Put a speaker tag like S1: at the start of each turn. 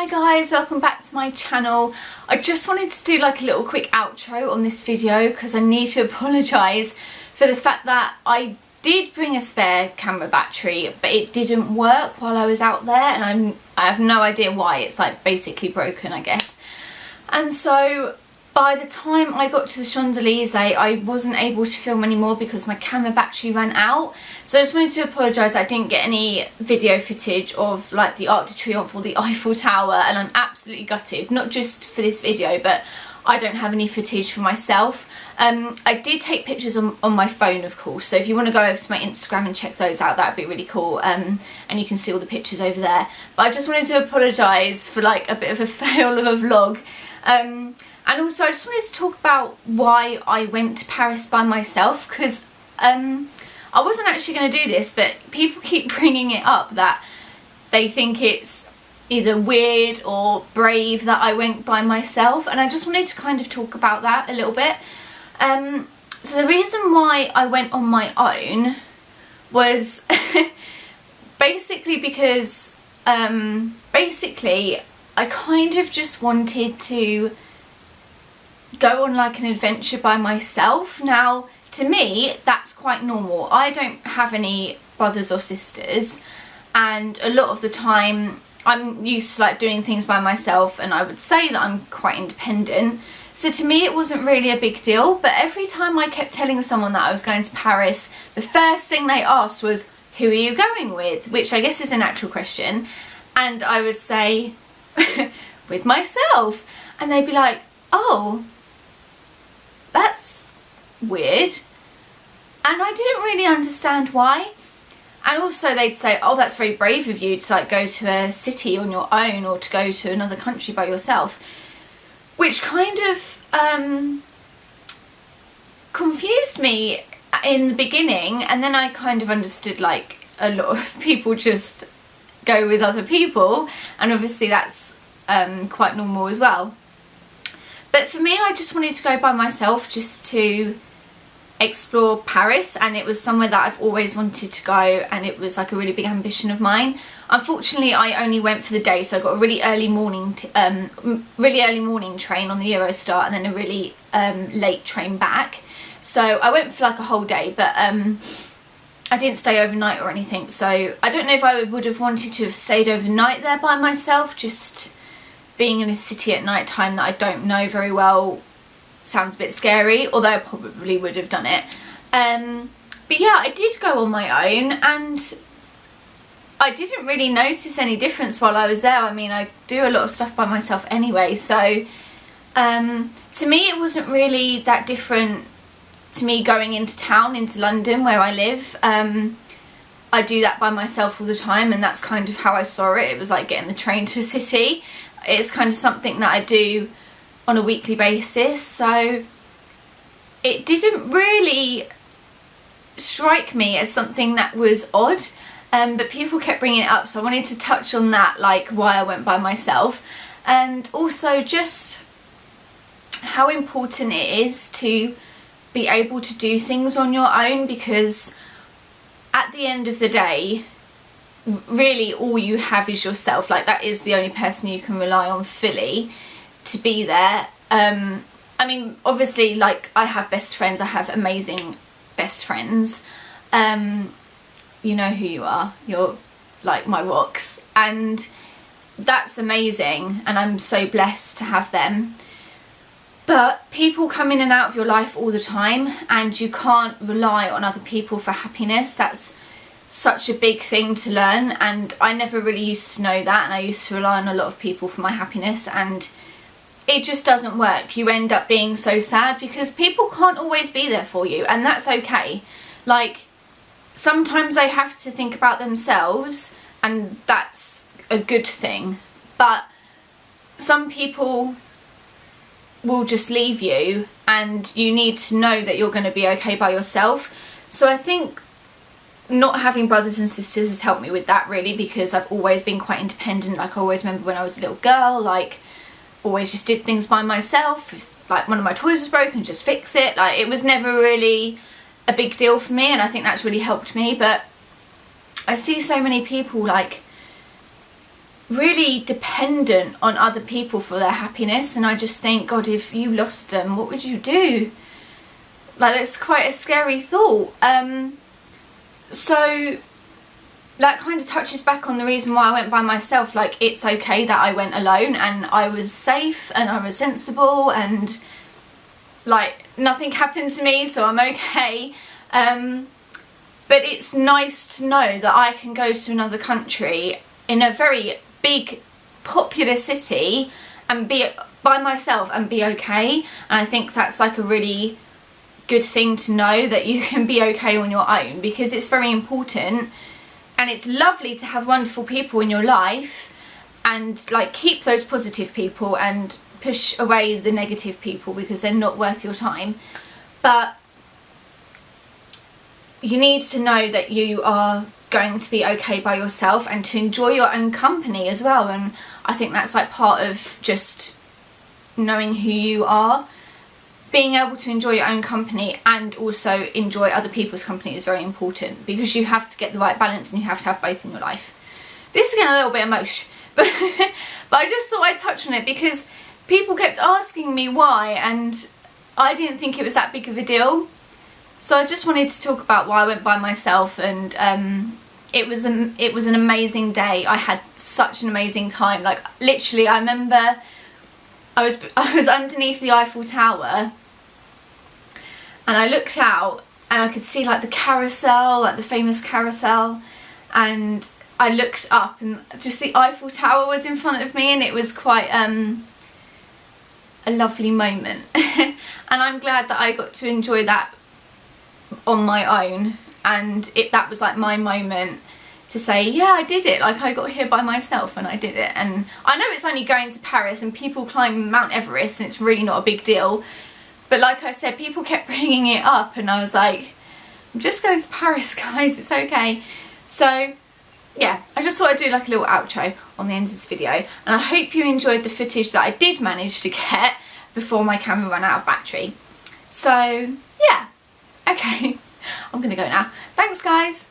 S1: guys, welcome back to my channel. I just wanted to do like a little quick outro on this video because I need to apologise for the fact that I did bring a spare camera battery but it didn't work while I was out there, and I have no idea why. It's like basically broken, I guess. And so by the time I got to the Champs-Elysees, I wasn't able to film anymore because my camera battery ran out. So I just wanted to apologise that I didn't get any video footage of like the Arc de Triomphe or the Eiffel Tower, and I'm absolutely gutted, not just for this video, but I don't have any footage for myself. I did take pictures on my phone, of course, so if you want to go over to my Instagram and check those out, that'd be really cool, and you can see all the pictures over there. But I just wanted to apologise for like a bit of a fail of a vlog. And also I just wanted to talk about why I went to Paris by myself, because I wasn't actually going to do this, but people keep bringing it up that they think it's either weird or brave that I went by myself, and I just wanted to kind of talk about that a little bit. So the reason why I went on my own was basically because basically I kind of just wanted to go on like an adventure by myself. Now to me that's quite normal. I don't have any brothers or sisters, and a lot of the time I'm used to like doing things by myself, and I would say that I'm quite independent. So to me it wasn't really a big deal, but every time I kept telling someone that I was going to Paris, the first thing they asked was, who are you going with? Which I guess is a natural question. And I would say, with myself. And they'd be like, oh, that's weird. And I didn't really understand why. And also they'd say, oh, that's very brave of you to like go to a city on your own or to go to another country by yourself, which kind of confused me in the beginning. And then I kind of understood like a lot of people just go with other people, and obviously that's quite normal as well. But for me, I just wanted to go by myself just to explore Paris, and it was somewhere that I've always wanted to go, and it was like a really big ambition of mine. Unfortunately, I only went for the day, so I got a really early morning train on the Eurostar, and then a really late train back. So I went for like a whole day, but I didn't stay overnight or anything. So I don't know if I would have wanted to have stayed overnight there by myself. Just being in a city at night time that I don't know very well sounds a bit scary, although I probably would have done it. But yeah, I did go on my own, and I didn't really notice any difference while I was there. I mean, I do a lot of stuff by myself anyway, so to me it wasn't really that different to me going into town, into London where I live. I do that by myself all the time, and that's kind of how I saw it. It was like getting the train to a city. It's kind of something that I do on a weekly basis, so it didn't really strike me as something that was odd, but people kept bringing it up, so I wanted to touch on that, like why I went by myself, and also just how important it is to be able to do things on your own, because at the end of the day really all you have is yourself. Like, that is the only person you can rely on fully to be there. I mean, obviously, like, I have best friends, I have amazing best friends. You know who you are, you're like my rocks, and that's amazing, and I'm so blessed to have them. But people come in and out of your life all the time, and you can't rely on other people for happiness. That's such a big thing to learn, and I never really used to know that, and I used to rely on a lot of people for my happiness, and it just doesn't work. You end up being so sad because people can't always be there for you, and that's okay. Like, sometimes they have to think about themselves, and that's a good thing, but some people will just leave you, and you need to know that you're going to be okay by yourself. So I think not having brothers and sisters has helped me with that, really, because I've always been quite independent. Like, I always remember when I was a little girl, like, always just did things by myself. If like one of my toys was broken, just fix it. Like, it was never really a big deal for me, and I think that's really helped me. But I see so many people like really dependent on other people for their happiness, and I just think, God, if you lost them, what would you do? Like, it's quite a scary thought. So that kind of touches back on the reason why I went by myself. Like, it's okay that I went alone and I was safe and I was sensible and like nothing happened to me, so I'm okay. But it's nice to know that I can go to another country in a very big popular city and be by myself and be okay. And I think that's like a really good thing to know, that you can be okay on your own, because it's very important. And it's lovely to have wonderful people in your life and like keep those positive people and push away the negative people because they're not worth your time. But you need to know that you are going to be okay by yourself and to enjoy your own company as well. And I think that's like part of just knowing who you are. Being able to enjoy your own company and also enjoy other people's company is very important, because you have to get the right balance and you have to have both in your life. This is getting a little bit emotional, but I just thought I'd touch on it because people kept asking me why, and I didn't think it was that big of a deal. So I just wanted to talk about why I went by myself, and it was an amazing day. I had such an amazing time. Like, literally, I remember I was underneath the Eiffel Tower and I looked out and I could see like the carousel, like the famous carousel, and I looked up and just the Eiffel Tower was in front of me, and it was quite a lovely moment. And I'm glad that I got to enjoy that on my own, and that was like my moment to say, yeah, I did it. Like, I got here by myself and I did it. And I know it's only going to Paris and people climb Mount Everest and it's really not a big deal, but like I said, people kept bringing it up and I was like, I'm just going to Paris, guys, it's okay. So yeah, I just thought I'd do like a little outro on the end of this video, and I hope you enjoyed the footage that I did manage to get before my camera ran out of battery. So yeah, okay, I'm gonna go now. Thanks, guys.